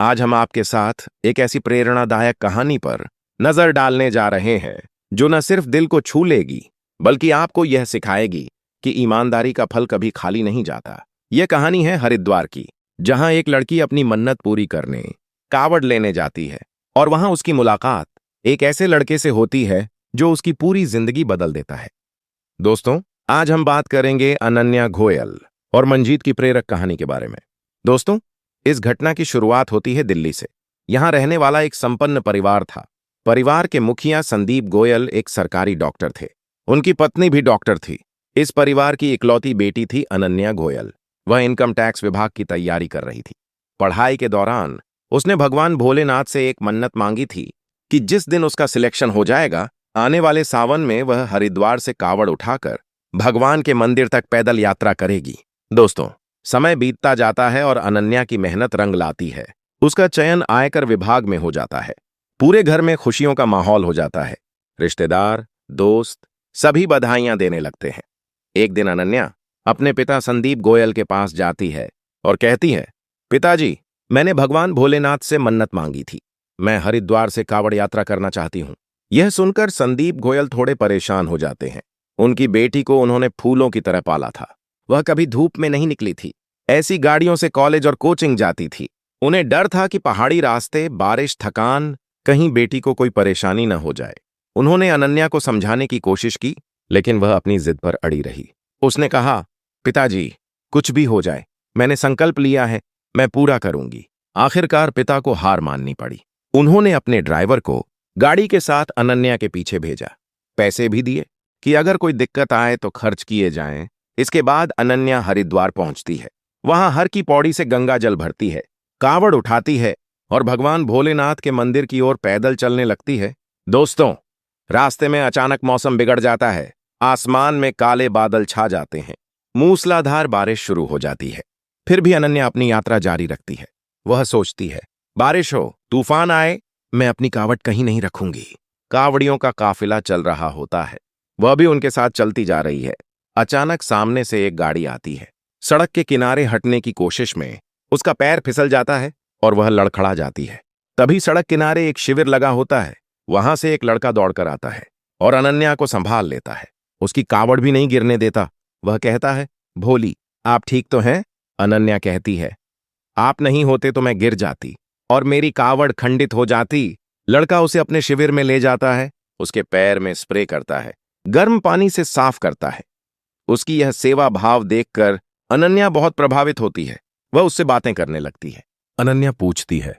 आज हम आपके साथ एक ऐसी प्रेरणादायक कहानी पर नजर डालने जा रहे हैं जो न सिर्फ दिल को छू लेगी बल्कि आपको यह सिखाएगी कि ईमानदारी का फल कभी खाली नहीं जाता। यह कहानी है हरिद्वार की, जहां एक लड़की अपनी मन्नत पूरी करने कावड़ लेने जाती है और वहां उसकी मुलाकात एक ऐसे लड़के से होती है जो उसकी पूरी जिंदगी बदल देता है। दोस्तों, आज हम बात करेंगे अनन्या गोयल और मंजीत की प्रेरक कहानी के बारे में। दोस्तों, इस घटना की शुरुआत होती है दिल्ली से। यहां रहने वाला एक संपन्न परिवार था। परिवार के मुखिया संदीप गोयल एक सरकारी डॉक्टर थे। उनकी पत्नी भी डॉक्टर थी। इस परिवार की इकलौती बेटी थी अनन्या गोयल। वह इनकम टैक्स विभाग की तैयारी कर रही थी। पढ़ाई के दौरान उसने भगवान भोलेनाथ से एक मन्नत मांगी थी कि जिस दिन उसका सिलेक्शन हो जाएगा, आने वाले सावन में वह हरिद्वार से कावड़ उठाकर भगवान के मंदिर तक पैदल यात्रा करेगी। दोस्तों, समय बीतता जाता है और अनन्या की मेहनत रंग लाती है। उसका चयन आयकर विभाग में हो जाता है। पूरे घर में खुशियों का माहौल हो जाता है। रिश्तेदार, दोस्त सभी बधाइयां देने लगते हैं। एक दिन अनन्या अपने पिता संदीप गोयल के पास जाती है और कहती है, पिताजी, मैंने भगवान भोलेनाथ से मन्नत मांगी थी। मैं हरिद्वार से कावड़ यात्रा करना चाहती हूं। यह सुनकर संदीप गोयल थोड़े परेशान हो जाते हैं। उनकी बेटी को उन्होंने फूलों की तरह पाला था। वह कभी धूप में नहीं निकली थी। ऐसी गाड़ियों से कॉलेज और कोचिंग जाती थी। उन्हें डर था कि पहाड़ी रास्ते, बारिश, थकान, कहीं बेटी को कोई परेशानी न हो जाए। उन्होंने अनन्या को समझाने की कोशिश की, लेकिन वह अपनी जिद पर अड़ी रही। उसने कहा, पिताजी, कुछ भी हो जाए, मैंने संकल्प लिया है, मैं पूरा करूंगी। आखिरकार पिता को हार माननी पड़ी। उन्होंने अपने ड्राइवर को गाड़ी के साथ अनन्या के पीछे भेजा। पैसे भी दिए कि अगर कोई दिक्कत आए तो खर्च किए जाएं। इसके बाद अनन्या हरिद्वार पहुंचती है। वहां हर की पौड़ी से गंगा जल भरती है, कावड़ उठाती है और भगवान भोलेनाथ के मंदिर की ओर पैदल चलने लगती है। दोस्तों, रास्ते में अचानक मौसम बिगड़ जाता है। आसमान में काले बादल छा जाते हैं। मूसलाधार बारिश शुरू हो जाती है। फिर भी अनन्या अपनी यात्रा जारी रखती है। वह सोचती है, बारिश हो, तूफान आए, मैं अपनी कावड़ कहीं नहीं रखूंगी। कावड़ियों का काफिला चल रहा होता है। वह भी उनके साथ चलती जा रही है। अचानक सामने से एक गाड़ी आती है। सड़क के किनारे हटने की कोशिश में उसका पैर फिसल जाता है और वह लड़खड़ा जाती है। तभी सड़क किनारे एक शिविर लगा होता है। वहां से एक लड़का दौड़कर आता है और अनन्या को संभाल लेता है। उसकी कावड़ भी नहीं गिरने देता। वह कहता है, भोली, आप ठीक तो हैं? अनन्या कहती है, आप नहीं होते तो मैं गिर जाती और मेरी कावड़ खंडित हो जाती। लड़का उसे अपने शिविर में ले जाता है। उसके पैर में स्प्रे करता है, गर्म पानी से साफ करता है। उसकी यह सेवा भाव देखकर अनन्या बहुत प्रभावित होती है। वह उससे बातें करने लगती है। अनन्या पूछती है,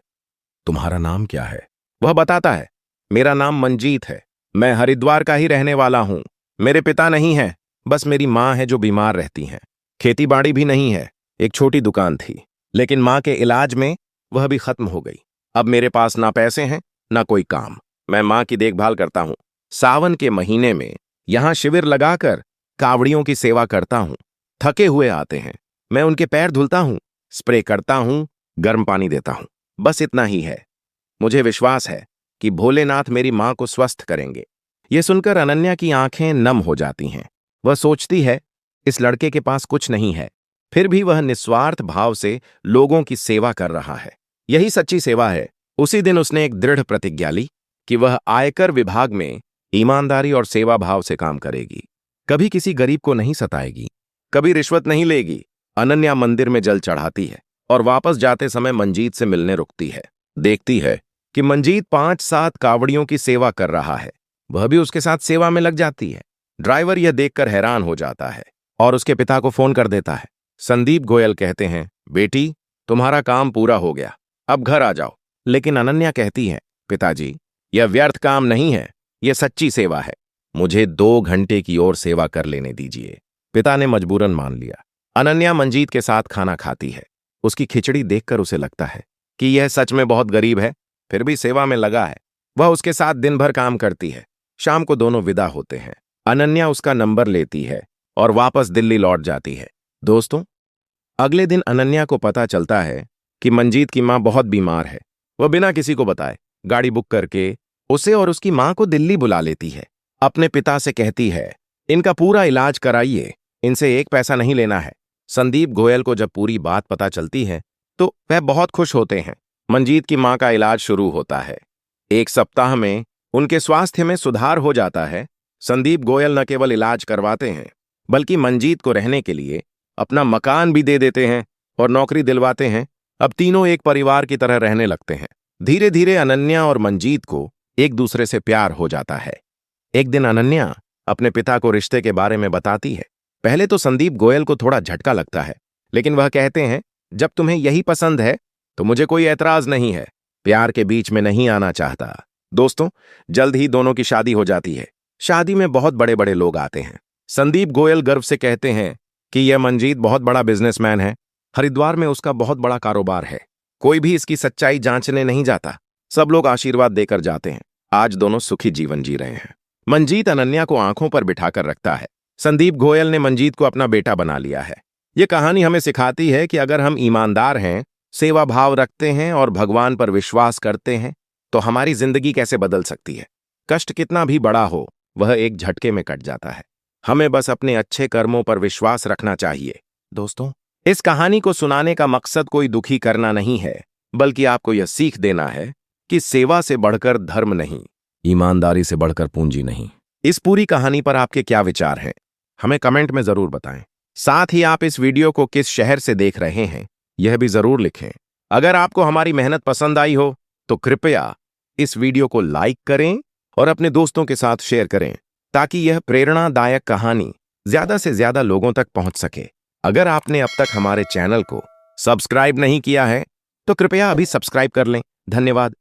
तुम्हारा नाम क्या है? वह बताता है, मेरा नाम मंजीत है। मैं हरिद्वार का ही रहने वाला हूं। मेरे पिता नहीं है, बस मेरी माँ है जो बीमार रहती हैं। खेती बाड़ी भी नहीं है, एक छोटी दुकान थी, लेकिन माँ के इलाज में वह भी खत्म हो गई। अब मेरे पास ना पैसे हैं ना कोई काम। मैं माँ की देखभाल करता हूँ। सावन के महीने में यहाँ शिविर लगाकर कावड़ियों की सेवा करता हूँ। थके हुए आते हैं, मैं उनके पैर धुलता हूँ, स्प्रे करता हूँ, गर्म पानी देता हूँ। बस इतना ही है। मुझे विश्वास है कि भोलेनाथ मेरी माँ को स्वस्थ करेंगे। ये सुनकर अनन्या की आंखें नम हो जाती हैं। वह सोचती है, इस लड़के के पास कुछ नहीं है, फिर भी वह निस्वार्थ भाव से लोगों की सेवा कर रहा है। यही सच्ची सेवा है। उसी दिन उसने एक दृढ़ प्रतिज्ञा ली कि वह आयकर विभाग में ईमानदारी और सेवा भाव से काम करेगी। कभी किसी गरीब को नहीं सताएगी, कभी रिश्वत नहीं लेगी। अनन्या मंदिर में जल चढ़ाती है और वापस जाते समय मंजीत से मिलने रुकती है। देखती है कि मंजीत 5-7 कावड़ियों की सेवा कर रहा है। वह भी उसके साथ सेवा में लग जाती है। ड्राइवर यह देखकर हैरान हो जाता है और उसके पिता को फोन कर देता है। संदीप गोयल कहते हैं, बेटी, तुम्हारा काम पूरा हो गया, अब घर आ जाओ। लेकिन अनन्या कहती है, पिताजी, यह व्यर्थ काम नहीं है, यह सच्ची सेवा है। मुझे 2 घंटे की और सेवा कर लेने दीजिए। पिता ने मजबूरन मान लिया। अनन्या मंजीत के साथ खाना खाती है। उसकी खिचड़ी देखकर उसे लगता है कि यह सच में बहुत गरीब है, फिर भी सेवा में लगा है। वह उसके साथ दिन भर काम करती है। शाम को दोनों विदा होते हैं। अनन्या उसका नंबर लेती है और वापस दिल्ली लौट जाती है। दोस्तों, अगले दिन अनन्या को पता चलता है कि मंजीत की मां बहुत बीमार है। वह बिना किसी को बताए गाड़ी बुक करके उसे और उसकी मां को दिल्ली बुला लेती है। अपने पिता से कहती है, इनका पूरा इलाज कराइए, इनसे 1 पैसा नहीं लेना है। संदीप गोयल को जब पूरी बात पता चलती है तो वह बहुत खुश होते हैं। मंजीत की मां का इलाज शुरू होता है। एक सप्ताह में उनके स्वास्थ्य में सुधार हो जाता है। संदीप गोयल न केवल इलाज करवाते हैं, बल्कि मंजीत को रहने के लिए अपना मकान भी दे देते हैं और नौकरी दिलवाते हैं। अब तीनों एक परिवार की तरह रहने लगते हैं। धीरे धीरे अनन्या और मंजीत को एक दूसरे से प्यार हो जाता है। एक दिन अनन्या अपने पिता को रिश्ते के बारे में बताती है। पहले तो संदीप गोयल को थोड़ा झटका लगता है, लेकिन वह कहते हैं, जब तुम्हें यही पसंद है तो मुझे कोई ऐतराज नहीं है। प्यार के बीच में नहीं आना चाहता। दोस्तों, जल्द ही दोनों की शादी हो जाती है। शादी में बहुत बड़े बड़े लोग आते हैं। संदीप गोयल गर्व से कहते हैं कि यह मंजीत बहुत बड़ा बिजनेसमैन है। हरिद्वार में उसका बहुत बड़ा कारोबार है। कोई भी इसकी सच्चाई जांचने नहीं जाता। सब लोग आशीर्वाद देकर जाते हैं। आज दोनों सुखी जीवन जी रहे हैं। मंजीत अनन्या को आंखों पर बिठाकर रखता है। संदीप गोयल ने मंजीत को अपना बेटा बना लिया है। यह कहानी हमें सिखाती है कि अगर हम ईमानदार हैं, सेवा भाव रखते हैं और भगवान पर विश्वास करते हैं, तो हमारी जिंदगी कैसे बदल सकती है। कष्ट कितना भी बड़ा हो, वह एक झटके में कट जाता है। हमें बस अपने अच्छे कर्मों पर विश्वास रखना चाहिए। दोस्तों, इस कहानी को सुनाने का मकसद कोई दुखी करना नहीं है, बल्कि आपको यह सीख देना है कि सेवा से बढ़कर धर्म नहीं, ईमानदारी से बढ़कर पूंजी नहीं। इस पूरी कहानी पर आपके क्या विचार हैं, हमें कमेंट में जरूर बताएं। साथ ही आप इस वीडियो को किस शहर से देख रहे हैं, यह भी जरूर लिखें। अगर आपको हमारी मेहनत पसंद आई हो तो कृपया इस वीडियो को लाइक करें और अपने दोस्तों के साथ शेयर करें, ताकि यह प्रेरणादायक कहानी ज्यादा से ज्यादा लोगों तक पहुंच सके। अगर आपने अब तक हमारे चैनल को सब्सक्राइब नहीं किया है तो कृपया अभी सब्सक्राइब कर लें। धन्यवाद।